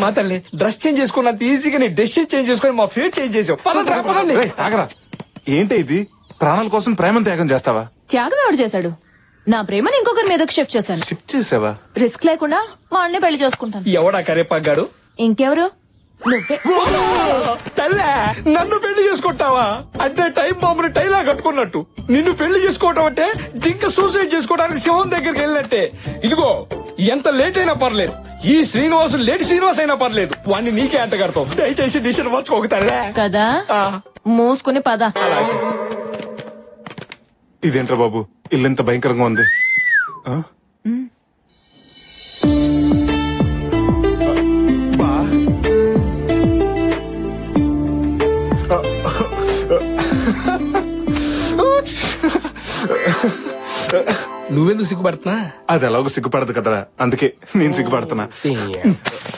మా తల్లి dress change చేసుకున్నంత ఈజీగా నీ డెసిషన్ చేంజ్ చేసుకుని మా ఫేట్ చేంజ్ చేసావు. పదండి. ఆగరా, ఏంటి ఇది? ప్రాణాల కోసం ప్రేమను త్యాగం చేస్తావా? త్యాగం ఎవడు చేశాడు? నా ప్రేమను ఇంకొకరి మీదకి షిఫ్ట్ చేశాను. షిఫ్ట్ చేసావా? రిస్క్ లేకుండా వాడిని పెళ్లి చేసుకుంటాను. ఎవడా కరేపాగాడు? ఇంకెవరు? నువ్వే. తల్లే, నన్ను పెళ్లి చేసుకుంటావా అంటే టైం బాంబుని టైలా కట్టుకున్నట్టు. నిన్ను పెళ్లి చేసుకోవటం అంటే జింక సూసైడ్ చేసుకోవడానికి సింహం దగ్గరికి వెళ్ళినట్టే. ఇదిగో, ఎంత లేట్ అయినా పర్లేదు, ఈ శ్రీనివాసు లేట్ శ్రీనివాస్ అయినా పర్లేదు, వాడిని నీకే అంట కడతావు. దయచేసి డిసిషన్ మార్చుకోగలే కదా. మూసుకుని పద. ఇదేంట్రా బాబు, ఇల్లు ఎంత భయంకరంగా ఉంది. నువ్వెందుకు సిగ్గుపడుతున్నా? అది ఎలాగో సిగ్గుపడదు కదరా, అందుకే నేను సిగ్గుపడుతున్నా.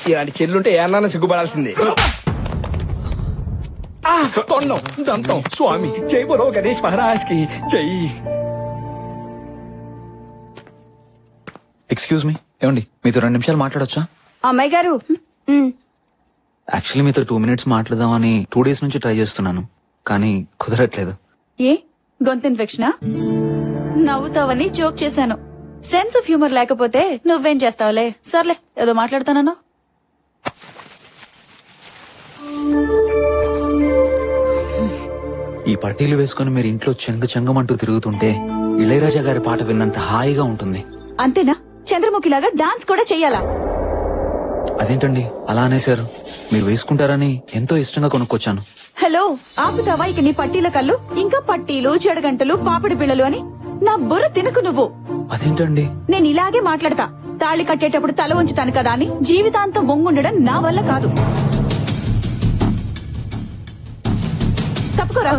ఇలాంటి చెల్లుంటే ఏమన్నా సిగ్గుపడాల్సిందే. తొండం దంతం స్వామి జై బోలో గణేష్ మహారాజ్ కి జై. ఎక్స్క్యూజ్ మీ, ఏమండి మీతో 2 నిమిషాలు మాట్లాడొచ్చా? అమ్మాయి గారు, యాక్చువల్లీ మీతో 2 minutes మాట్లాడదామని 2 days నుంచి ట్రై చేస్తున్నాను, కానీ కుదరట్లేదు. ఏ గొంతు ఇన్ఫెక్షనా? నవ్వుతావని జోక్ చేశాను. సెన్స్ ఆఫ్ హ్యూమర్ లేకపోతే నువ్వేం చేస్తావులే. సర్లే, ఏదో మాట్లాడతానన్నా. ఈ పట్టీలు వేసుకుని మీరు ఇంట్లో చెంగమంటూ తిరుగుతుంటే ఇళయరాజా గారి పాట విన్నంత హాయిగా ఉంటుంది. అంతేనా? చంద్రముఖిలాగా డాన్స్ కూడా చెయ్యాలా? అదేంటండి అలా అనేశారు? మీరు వేసుకుంటారని ఎంతో ఇష్టంగా కొనుక్కొచ్చాను. హలో, ఆపుతావా ఇక నీ పట్టీల కళ్ళు? ఇంకా పట్టీలు, చెడగంటలు, పాపిడి పిల్లలు అని నా బుర్ర తినకు నువ్వు. అదేంటండి? నేను ఇలాగే మాట్లాడతా. తాళి కట్టేటప్పుడు తల ఉంచుతాను కదా అని జీవితాంతం వంగుండడం నా వల్ల కాదు. తప్పుకోరా.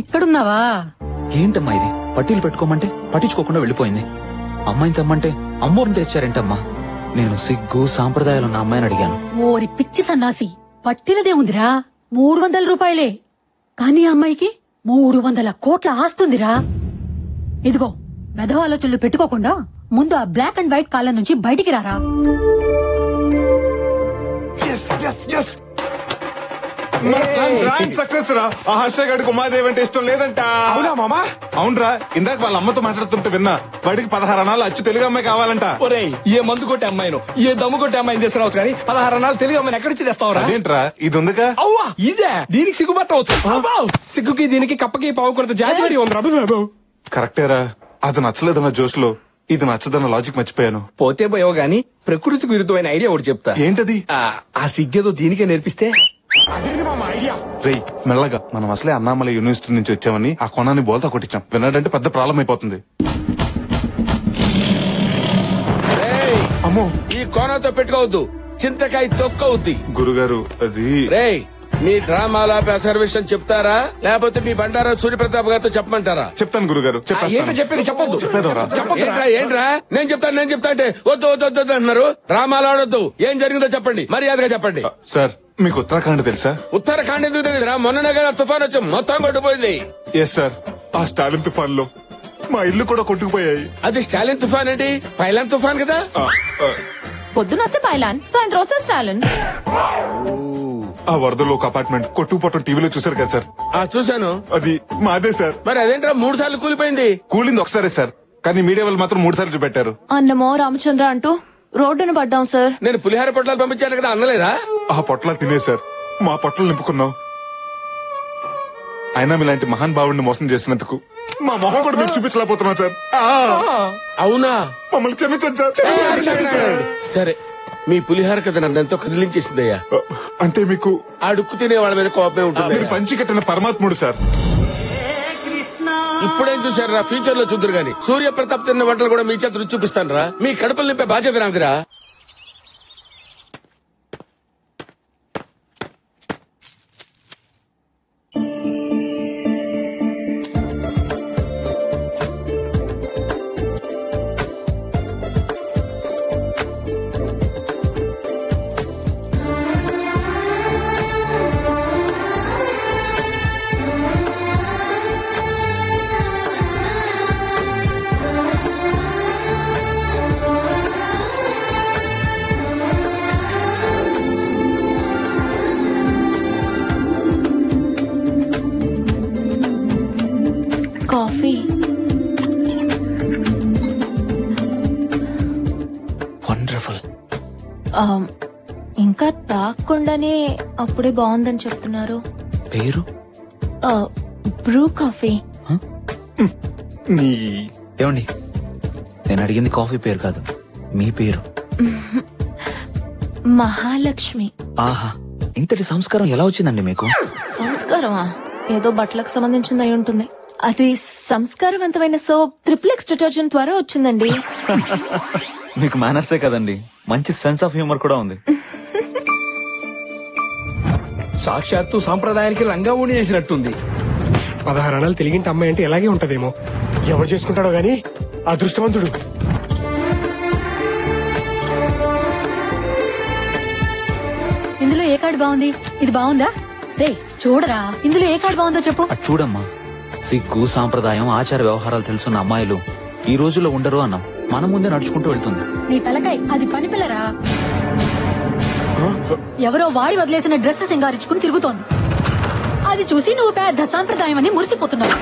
ఇక్కడున్నావా? ఏంటమ్మా ఇది? పట్టీలు పెట్టుకోమంటే పట్టించుకోకుండా వెళ్ళిపోయింది. అమ్మాయిని తెమ్మంటే అమ్మోరిని తెచ్చారేంటమ్మా? నేను సిగ్గు సాంప్రదాయాలున్న అమ్మాయిని అడిగాను. ఓరి పిచ్చి సన్నాసి, పట్టినదే ఉందిరా 300 రూపాయలే, కానీ అమ్మాయికి 300 కోట్ల ఆస్తుందిరా. ఇదిగో, మెదవ ఆలోచనలు పెట్టుకోకుండా ముందు ఆ బ్లాక్ అండ్ వైట్ కాలం నుంచి బయటికి రారా. సక్సెస్ రా. ఆ హర్ష గడికి ఉమాదేవి అంటే ఇష్టం లేదంట. అవునా మామా? అవునరా, ఇందాక వాళ్ళ అమ్మతో మాట్లాడుతుంటే విన్నా. వాడికి 16 అనాలు అచ్చు తెలుగు అమ్మాయి కావాలంట. ఒరేయ్, ఏ మందు కొట్టే అమ్మాయిను, ఏ దమ్ము కొట్టే అమ్మాయిని తీసుకురావచ్చు కానీ 16 అనాలు తెలుగు అమ్మాయిని ఎక్కడి నుంచి తెస్తావురా? అదేంట్రా, ఇది ఉందిగా. అవ్వా, ఇదే దీనికి సిగ్గుపట్టవచ్చు. సిగ్గుకి దీనికి కప్పకి పావుకొంత జాతి ఉంది. కరెక్టేరా, అది నచ్చలేదన్న జోష్ లో ఇది నచ్చదన్న లాజిక్ మర్చిపోయాను. పోతే పోయావు గాని ప్రకృతికి విరుద్ధమైన ఐడియా ఒకటి చెప్తా. ఏంటది? ఆ సిగ్గేదో దీనికే నేర్పిస్తే. రేయ్, మెల్లగా, మనం అసలే అన్నామలై యూనివర్సిటీ నుంచి వచ్చామని ఆ కొనాన్ని బోల్తా కొట్టించాం. విన్నాడంటే పెద్ద ప్రాబ్లం అయిపోతుంది. అమ్మో, ఈ కోనతో పెట్టుకోవద్దు, చింతకాయ తొక్కవుద్ది. గురుగారు, అది రేయ్, మీ డ్రామాల సర్వేషన్ చెప్తారా లేకపోతే మీ బండారా సూర్యప్రతాప్ గారితో చెప్పమంటారా? చెప్తాను గురుగారు. ఏంటో చెప్పేది చెప్పొద్దు. ఏంట్రా నేను చెప్తా అంటే వద్దు వద్దు వద్దు అంటున్నారు. డ్రామాలు ఆడొద్దు, ఏం జరిగిందో చెప్పండి, మర్యాదగా చెప్పండి. సార్, మీకు ఉత్తరాఖండ్ తెలుసా? ఉత్తరాఖండ్ ఎందుకు తెలియదురా? మొన్ననే కదా తుఫాన్ వచ్చి మొత్తం కొట్టుకుపోయింది. ఎస్ సార్, ఆ స్టాలిన్ తుఫాన్ లో మా ఇల్లు కూడా కొట్టుకుపోయాయి. అది స్టాలిన్ తుఫాన్ ఏంటి? పైలాన్ తుఫాన్ కదా. పొద్దున వస్తే పైలాన్, సాయంత్రం వస్తే స్టాలిన్. ఆ వరదలో ఒక అపార్ట్మెంట్ కొట్టుకుపోవటం టీవీలో చూసారు కదా సార్? చూశాను. అది మాదే సార్. మరి అదేంట్రా 3 సార్లు కూలిపోయింది? కూలింది ఒకసారి సార్, కానీ మీడియా వాళ్ళు మాత్రం 3 సార్లు చూపెట్టారు. అన్నమో రామచంద్ర అంటూ రోడ్డును పడ్డాం సార్. నేను పులిహార పొట్లాలు పంపించాను కదా, అన్నలేదా? ఆ పొట్లాలు తినేశారు, మా పొట్టలు నింపుకున్నాం. అయినా మీలాంటి మహాన్ భావుడిని మోసం చేసినందుకు మా మొహం కూడా మీకు చూపించలేకపోతున్నాం సార్. అవునా? మమ్మల్ని క్షమించండి సార్. సరే, మీ పులిహార కథ నన్ను ఎంతో కదిలించేసిందయ్యా. అంటే మీకు అడుక్కు తినే వాళ్ళ మీద కోపమే ఉంటుంది. మీరు పంచి కట్టిన పరమాత్ముడు సార్. ఇప్పుడేం చూసారా, ఫ్యూచర్ లో చూద్దరు గాని సూర్యప్రతాప్ తిన్న వంటలు కూడా మీ చేత రుచి చూపిస్తాను రా. మీ కడుపులు నింపే బాధ్యత నాదిరా. ఇంకా తాగకుండానే అప్పుడే బాగుందని చెప్తున్నారు. పేరు బ్రూ కాఫీ. ఏమండి, నేను అడిగింది కాఫీ పేరు కాదు, మీ పేరు. మహాలక్ష్మి. ఆహా, ఇంతటి సంస్కారం ఎలా వచ్చిందండి మీకు? సంస్కారమా? ఏదో బట్టలకు సంబంధించింది అయి ఉంటుంది. అది సంస్కారవంతమైన సోప్ ట్రిప్లెక్స్ డిటర్జెంట్ ద్వారా వచ్చిందండి. మీకు మేనర్సే కదండి, మంచి సెన్స్ ఆఫ్ హ్యూమర్ కూడా ఉంది. సాక్షాత్తు సాంప్రదాయానికి రంగా ఊని చేసినట్టుంది. 16 అణాలు తెలిగింటి అమ్మాయి అంటే ఇలాగే ఉంటదేమో. ఎవరు చేసుకుంటాడో గాని అదృష్టవంతుడు. ఇందులో ఏ కార్డు బాగుంది? ఇది బాగుందా? రే చూడరా, ఇందులో ఏ కార్డు బాగుందో చెప్పు. అటు చూడమ్మా, సిగ్గు సాంప్రదాయం ఆచార వ్యవహారాలు తెలుసున్న అమ్మాయిలు ఈ రోజుల్లో ఉండరు అన్నాం. మన ముందే నడుచుకుంటూ వెళ్తుంది. నీ తలకాయ అది పని పిల్లరా. ఎవరో వాడి వదిలేసిన డ్రెస్ సింగారించుకుని తిరుగుతోంది. అది చూసి నువ్వు పెద్ద సాంప్రదాయం అని మురిసిపోతున్నావు.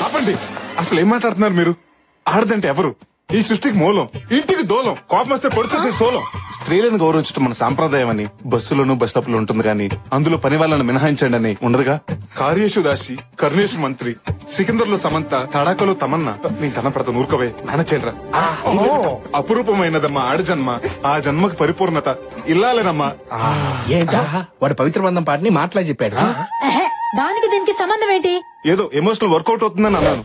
ఆపండి, అసలు ఏం మాట్లాడుతున్నారు మీరు? ఆడదంటే ఎవరు? ఈ సృష్టికి మూలం, ఇంటికి దూలం, కోపం వస్తే పొడిచేసే సోలం. స్త్రీలను గౌరవించడం మన సాంప్రదాయం అని బస్సులోను బస్ స్టాప్ లో ఉంటుంది కానీ అందులో పని వాళ్ళని మినహాయించండి అని ఉండదుగా. కార్యేషు దాసి, కర్ణేషు మంత్రి, సికిందర్ లో సమంత, తడాకలో తమన్నా. నేను తన ప్రత నూరుకవే నానచేడ్రా. అపురూపమైనదమ్మా ఆడజన్మ, ఆ జన్మకి పరిపూర్ణత ఇల్లాలేనమ్మా. ఏంటా వాడు పవిత్ర బంధం పాటని మాటలా చెప్పాడు. ఎహె, దానికి దీనికి సంబంధం ఏంటి? ఏదో ఎమోషనల్ వర్కౌట్ అవుతుందని అన్నాను.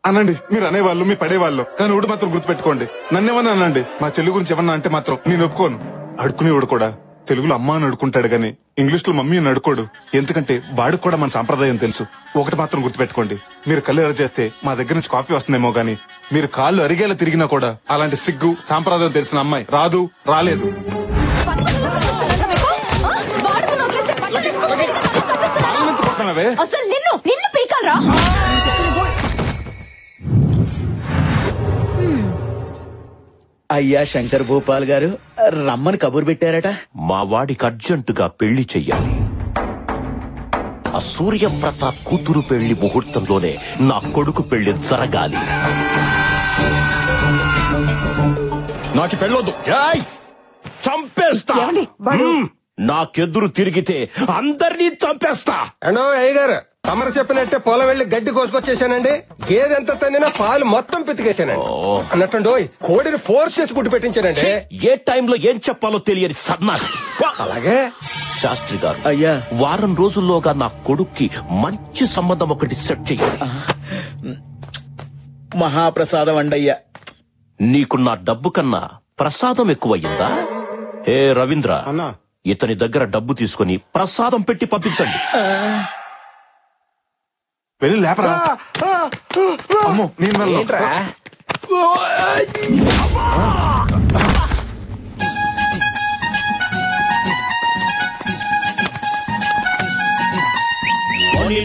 అనండి, మీరు అనేవాళ్ళు, మీ పడేవాళ్ళు, కానీ ఊడు మాత్రం గుర్తుపెట్టుకోండి. నన్నేమన్నా అనండి, మా చెల్లి గురించి ఏమన్నా అంటే మాత్రం నేను ఒప్పుకోను. అడుకునేవాడు కూడా తెలుగులో అమ్మ అని అడుకుంటాడు గాని ఇంగ్లీష్ లో మమ్మీ అని అడుకోడు. ఎందుకంటే వాడికి కూడా మన సాంప్రదాయం తెలుసు. ఒకటి మాత్రం గుర్తుపెట్టుకోండి, మీరు కళ్ళు ఎర్ర చేస్తే మా దగ్గర నుంచి కాఫీ వస్తుందేమో గానీ మీరు కాళ్ళు అరిగేలా తిరిగినా కూడా అలాంటి సిగ్గు సాంప్రదాయం తెలిసిన అమ్మాయి రాదు, రాలేదు. అసలు నిన్ను పీకాలరా? అయ్యా శంకర్ భూపాల్ గారు రమ్మని కబురు పెట్టారట. మా వాడికి అర్జెంటుగా పెళ్లి చెయ్యాలి. ఆ సూర్యప్రతాప్ కూతురు పెళ్లి ముహూర్తంలోనే నా కొడుకు పెళ్లి జరగాలి. నాకు పెళ్ళొద్దు, చంపేస్తా. నాకెదురు తిరిగితే అందరినీ చంపేస్తా. అండో అయ్యగారు, తమరు చెప్పినట్టే పొలం వెళ్లి గడ్డి కోసుకొచ్చేసానండి. గేదెంత తన్నినా పాలు మొత్తం పితికేశానండి. అన్నట్టు కోడిని ఫోర్స్ చేసి గుడ్డు పెట్టించానండి. ఏ టైంలో ఏం చెప్పాలో తెలియని సన్నాసి. అలాగే శాస్త్రి గారు, అయ్యా వారం రోజుల్లోగా నా కొడుక్కి మంచి సంబంధం ఒకటి సెట్ చెయ్యాలి. మహాప్రసాదం అండయ్యా. నీకు నా డబ్బు కన్నా ప్రసాదం ఎక్కువయ్యిందా? ఏ రవీంద్ర, ఇతని దగ్గర డబ్బు తీసుకుని ప్రసాదం పెట్టి పంపించండి. వెళ్ళి లేపరా. అమ్మో, నేను వెళ్ళను.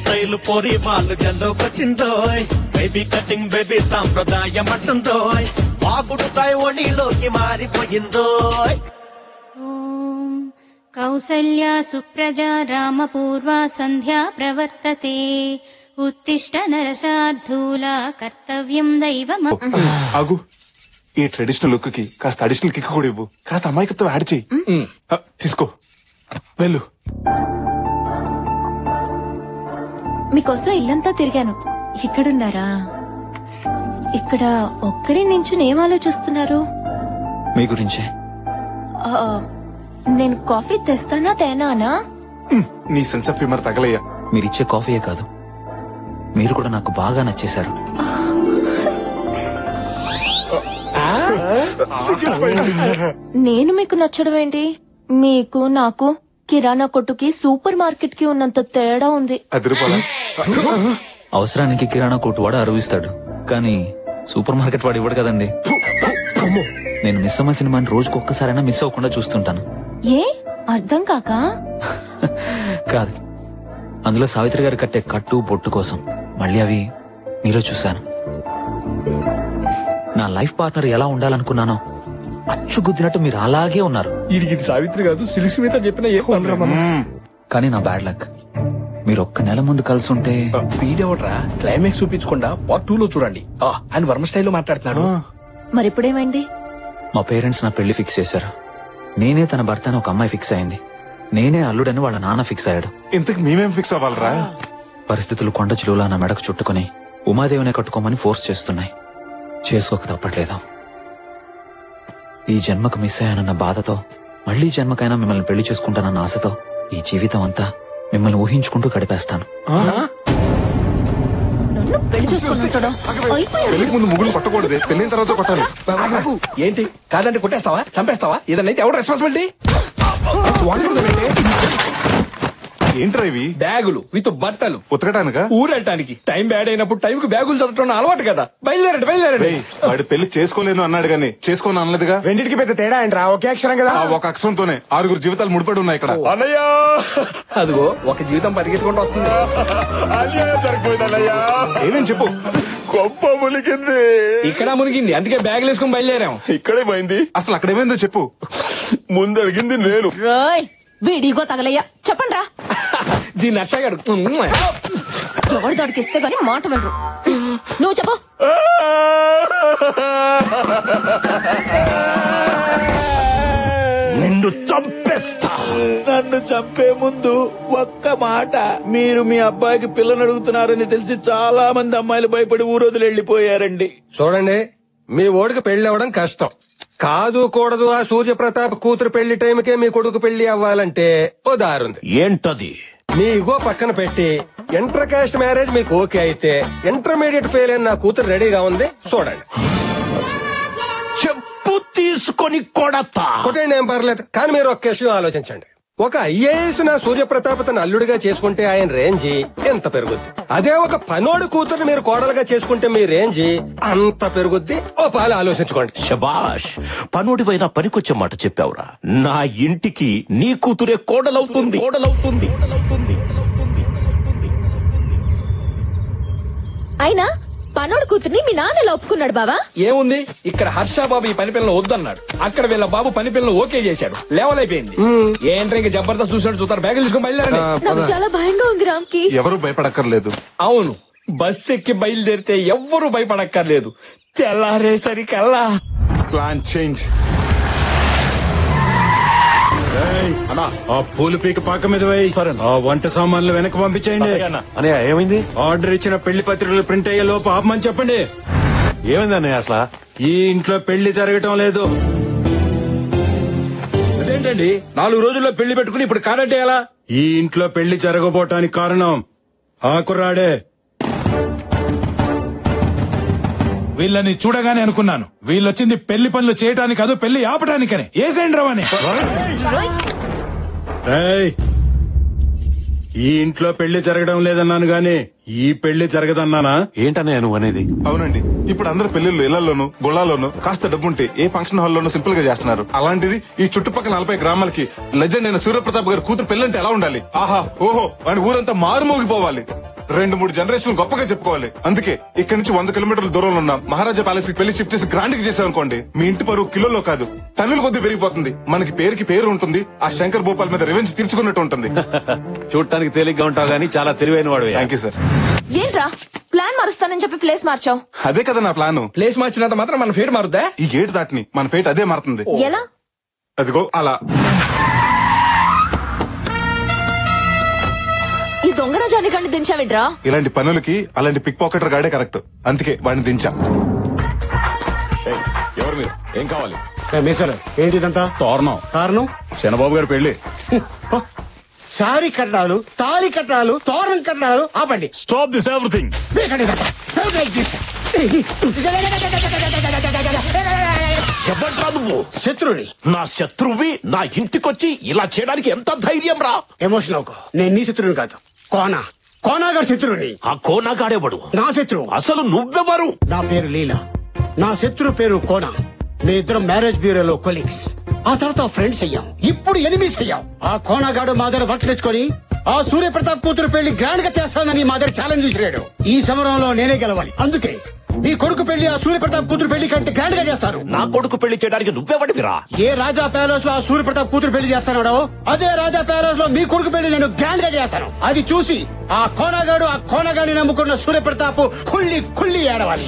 టైలు పోరి వాళ్ళు జల్లోకొచ్చిందోయ్. బేబీ కటింగ్ బేబీ సాంప్రదాయం అంటుందోయ్. బాగుడుతాయి ఒడిలోకి మారిపోయిందోయ్. కౌసల్యా సుప్రజా రామపూర్వా సంధ్యా ప్రవర్తతే. ఉత్తిష్ట నరసార్థూలా కర్తవ్యం దైవం. ఆగు, ఈ ట్రెడిషనల్ లుక్ కి కాస్త అడిషనల్ కిక్ కూడా ఇవ్వు. కాస్త అమాయకత్వం యాడ్ చెయ్యి. తీసుకో, వెళ్ళు. మీకోసం ఇల్లంతా తిరిగాను. ఇక్కడున్నారా? ఇక్కడ ఒక్కరి నుంచి ఏం ఆలోచిస్తున్నారు? మీ గురించే. నేను కాఫీ తెస్తానా తేనానా? నీ సెన్స్ ఆఫ్ హ్యూమర్ తగలయ్యా. మీరిచ్చే కాఫీయే కాదు, మీరు కూడా నాకు బాగా నచ్చేశారు. నేను మీకు నచ్చడం ఏంటి? మీకు నాకు కిరాణా కొట్టుకి సూపర్ మార్కెట్ కి ఉన్నంత తేడా ఉంది. అవసరానికి కిరాణా కొట్టు వాడు అరువిస్తాడు, కానీ సూపర్ మార్కెట్ వాడు ఇవ్వడు కదండి. నేను మిస్ అమ్మ సినిమాని రోజుకు ఒక్కసారైనా మిస్ అవ్వకుండా చూస్తుంటాను. ఏ అర్థం కాక కాదు, అందులో సావిత్రి గారు కట్టే కట్టు బొట్టు కోసం మళ్ళీ అవి మీలో చూశాను. నా లైఫ్ పార్ట్నర్ ఎలా ఉండాలనుకున్నానో అచ్చుగుద్దినట్టు మీరు అలాగే ఉన్నారు. ఇది సావిత్రి కాదు, సిలిసి మీద చెప్పిన ఏ కానీ నా బ్యాడ్ లక్, మీరు ఒక్క నెల ముందు కలిసి ఉంటే. వీడెవట్రా క్లైమాక్స్ చూపించకుండా పార్ట్ 2 లో చూడండి. ఆయన వర్మ స్టైల్లో మాట్లాడుతున్నాడు. మరిప్పుడేమైంది? మా పేరెంట్స్ నా పెళ్లి ఫిక్స్ చేశారు. నేనే తన భర్త అని ఒక అమ్మాయి ఫిక్స్ అయింది. నేనే అల్లుడని వాళ్ళ నాన్న ఫిక్స్ అయ్యాడు. ఇంతకు మేమేం ఫిక్స్ అవ్వాలరా? పరిస్థితులు కొండ చిలువలా నా మెడకు చుట్టుకుని ఉమాదేవినే కట్టుకోమని ఫోర్స్ చేస్తున్నాయి. చేసుకోక తప్పట్లేదు. ఈ జన్మకు మిస్ అయ్యానన్న బాధతో, మళ్లీ జన్మకైనా మిమ్మల్ని పెళ్లి చేసుకుంటానన్న ఆశతో ఈ జీవితం అంతా మిమ్మల్ని ఊహించుకుంటూ గడిపేస్తాను. పెళ్లికి ముందు ముగ్గులు కొట్టకూడదు, పెళ్లిన తర్వాత కొట్టాలి. ఏంటి కాదంటే కొట్టేస్తావా, చంపేస్తావా? ఇదన్నైతే ఎవరు రెస్పాన్సిబిలిటీ? ఏంట్రా ఇవి? బ్యాగులు విత్ బట్టలు ఉతకటానికా? ఊరెళ్ళటానికి. టైం బ్యాడ్ అయినప్పుడు టైంకి బ్యాగులు చదవటం అలవాటు కదా. బయలుదేరండి. వాడు పెళ్లి చేసుకోలేను అన్నాడు గానీ చేసుకోను అనలేదుగా. రెండింటికి పెద్ద తేడా ఏంట్రా? ఒకే అక్షరం కదా. ఆ ఒక అక్షరంతోనే 6 జీవితాలు ముడిపడి ఉన్నాయి ఇక్కడ. అన్నయ్యా, అదిగో ఒక జీవితం పరిగెత్తుకుంటూ వస్తుంది. ఏమేం చెప్పు. గొప్ప మునిగింది. ఇక్కడ మునిగింది, అందుకే బ్యాగులు వేసుకుని బయలుదేరాం. ఇక్కడే పోయింది. అసలు అక్కడ ఏమైందో చెప్పు. ముందు అడిగింది నేను. వీడిగో తగలయ్యా, చెప్పండి రా. దీన్ని నర్సగాడు ఎవరి దాడికిస్తే గానీ మాట వినరు. నువ్వు చెప్పు. నిన్ను చంపేస్తా. నన్ను చంపే ముందు ఒక్క మాట. మీరు మీ అబ్బాయికి పిల్లని అడుగుతున్నారని తెలిసి చాలా మంది అమ్మాయిలు భయపడి ఊరోజులు వెళ్లిపోయారండి. చూడండి, మీ ఓడికి పెళ్లి అవ్వడం కష్టం కాదు. కూడదు ఆ సూర్యప్రతాప్ కూతురు పెళ్లి టైంకే మీ కొడుకు పెళ్లి అవ్వాలంటే ఓ దారుంది. ఏంటది? మీ ఇగో పక్కన పెట్టి ఇంటర్ కాస్ట్ మ్యారేజ్ మీకు ఓకే అయితే ఇంటర్మీడియట్ ఫెయిల్ అయిన నా కూతురు రెడీగా ఉంది, చూడండి. చెప్పు తీసుకొని కొడతా. కొట్టండి, ఏం పర్లేదు. కానీ మీరు ఒక్క విషయం ఆలోచించండి. ఒక ఐఏఎస్ నా సూర్యప్రతాప్ తన అల్లుడిగా చేసుకుంటే ఆయన రేంజి ఎంత పెరుగుద్ది. అదే ఒక పనోడు కూతురు మీరు కోడలుగా చేసుకుంటే మీ రేంజి అంత పెరుగుద్ది. ఓ పాలు ఆలోచించుకోండి. శబాష్, పనుడివైనా పనికొచ్చే మాట చెప్పావురా. నా ఇంటికి నీ కూతురే కోడలవుతుంది. అయినా పనోడు కూతుర్ని మీ నాన్న ఎలా ఒప్పుకున్నాడు బావా? ఏముంది, ఇక్కడ హర్ష బాబు ఈ పని పిల్లలు వద్దన్నాడు. అక్కడ వీళ్ళ బాబు పని పిల్లలు ఓకే చేశాడు. లెవెల్ అయిపోయింది. ఏంట్రా ఇంకా జబర్దస్త్ చూసినట్టు చూస్తారు. బ్యాగులు తీసుకుని బయలుదేరండి. నాకు చాలా భయంగా ఉంది రామ్కి. ఎవరు భయపడక్కర్లేదు. అవును, బస్ ఎక్కి బయలుదేరితే ఎవ్వరూ భయపడక్కర్లేదు. తెల్లారేసరికల్లా ప్లాన్ చేంజ్. ఆ పూలు పీక పాక మీద వేయి. ఆ వంట సామాన్లు వెనక్కి పంపించేయండి. అనే ఏమైంది? ఆర్డర్ ఇచ్చిన పెళ్లి పత్రికలు ప్రింట్ అయ్యే లోపు ఆపమని చెప్పండి. ఏమైంది అన్నయ్య? అసలు ఈ ఇంట్లో పెళ్లి జరగటం లేదు. అదేంటండి 4 రోజుల్లో పెళ్లి పెట్టుకుని ఇప్పుడు కాదంటే ఎలా? ఈ ఇంట్లో పెళ్లి జరగబోటానికి కారణం ఆ కుర్రాడే. వీళ్ళని చూడగానే అనుకున్నాను వీళ్ళొచ్చింది పెళ్లి పనులు చేయటానికి కాదు, పెళ్లి ఆపటానికని. ఏసేండి రవని. ఈ ఇంట్లో పెళ్లి జరగడం లేదన్నాను గాని ఈ పెళ్లి జరగదన్నానా? ఏంటనే నువ్వు అనేది? అవునండి, ఇప్పుడు అందరు పెళ్లిళ్ళు ఇళ్లలోను గుళ్ళాల్లోనూ కాస్త డబ్బుంటే ఏ ఫంక్షన్ హాల్లోనూ సింపుల్ గా చేస్తున్నారు. అలాంటిది ఈ చుట్టుపక్కల 40 గ్రామాలకి లెజెండ్ అయిన సూర్యప్రతాప్ గారి కూతురు పెళ్లంటే ఎలా ఉండాలి? ఆహా ఓహో అని ఊరంతా మారుమోగిపోవాలి. 2-3 జనరేషన్లు గొప్పగా చెప్పుకోవాలి. అందుకే ఇక్కడి నుంచి 100 కిలోమీటర్ల దూరంలో ఉన్న మహారాజా ప్యాలెస్ కి పెళ్లి షిఫ్ట్ చేసి గ్రాండ్ కి చేసామనుకోండి, మీ ఇంటి పరువు కిలోలో కాదు టన్నుల కొద్ది పెరిగిపోతుంది. మనకి పేరుకి పేరు ఉంటుంది. ఆ శంకర్ భూపాల్ మీద రివెంజ్ తీర్చుకున్నట్టు ఉంటుంది. చూడటానికి తేలిగ్గా ఉంటావు గానీ చాలా తెలివైన వాడు. Thank you sir. ఏంట్రా ప్లాన్ మారుస్తానని చెప్పి ప్లేస్ మార్చావు? అదే కదా నా ప్లాన్. ప్లేస్ మార్చినంత మాత్రం మన ఫేట్ మారుద్దా? ఈ గేట్ దాటిని మన ఫేట్ అదే మారుతుంది. ఎలా? అదిగో అలా. ఈ దొంగ రాజాన్ని కండి దించావిడ్రా. ఇలాంటి పనులకి అలాంటి పిక్ పాకెటర్ గాడే కరెక్ట్. అందుకే వాడిని దించా. ఎవరు మీరు? ఏం కావాలి? మీసారు ఏంటిదంతా? తోరణం. కారణం చంద్రబాబు గారి పెళ్లి. సారీ కట్టాలు, తాళి కట్టాలు, తోరణం కట్టాలు. ఆపండి. Stop this everything. చెప్పండి నువ్వు శత్రుని. నా శత్రువి నా ఇంటికొచ్చి ఇలా చేయడానికి ఎంత ధైర్యం రా? ఎమోషన్ అవుకో. నేను నీ శత్రువుని కాదు, కోనాగారి శత్రువుని. ఆ కోనాగాడేవాడు నా శత్రువు. అసలు నువ్వెవరు? నా పేరు లీలా, నా శత్రువు పేరు కోనా. మీ ఇద్దరం మ్యారేజ్ బ్యూరోలో కొలీగ్స్. ఆ తర్వాత ఫ్రెండ్స్ అయ్యాం. ఇప్పుడు ఎనిమీస్ అయ్యాం. ఆ కోనాగాడు మా దగ్గర వర్క్ తెచ్చుకొని ఆ సూర్యప్రతాప్ కూతురు పెళ్లి గ్రాండ్ గా చేస్తానని మా దగ్గర ఛాలెంజ్ విసిరాడు. ఈ సమరంలో నేనే గెలవాలి. అందుకే నీ కొడుకు పెళ్లి ఆ సూర్యప్రతాప్ కూతురు పెళ్లి కంటే గ్రాండ్ గా చేస్తారు. నా కొడుకు పెళ్లి చేయడానికి నువ్వెవడివిరా? ఏ రాజా ప్యాలెస్ లో ఆ సూర్యప్రతాప్ కూతురు పెళ్లి చేస్తానో అదే రాజా ప్యాలెస్ లో మీ కొడుకు పెళ్లి నేను గ్రాండ్ గా చేస్తాను. అది చూసి ఆ కోనగాడిని నమ్ముకున్న సూర్యప్రతాప్ కుళ్ళి ఏడవాలి.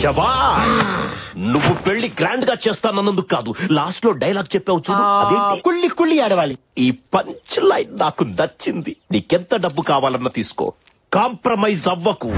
నువ్వు పెళ్లి గ్రాండ్ గా చేస్తానన్నందుకు కాదు, లాస్ట్ లో డైలాగ్ చెప్పావు చూడు, అదేంటి? కుళ్ళి ఏడవాలి. ఈ పంచ్ లైన్ నాకు నచ్చింది. నీకెంత డబ్బు కావాలన్నా తీసుకో, కాంప్రమైజ్ అవ్వకు.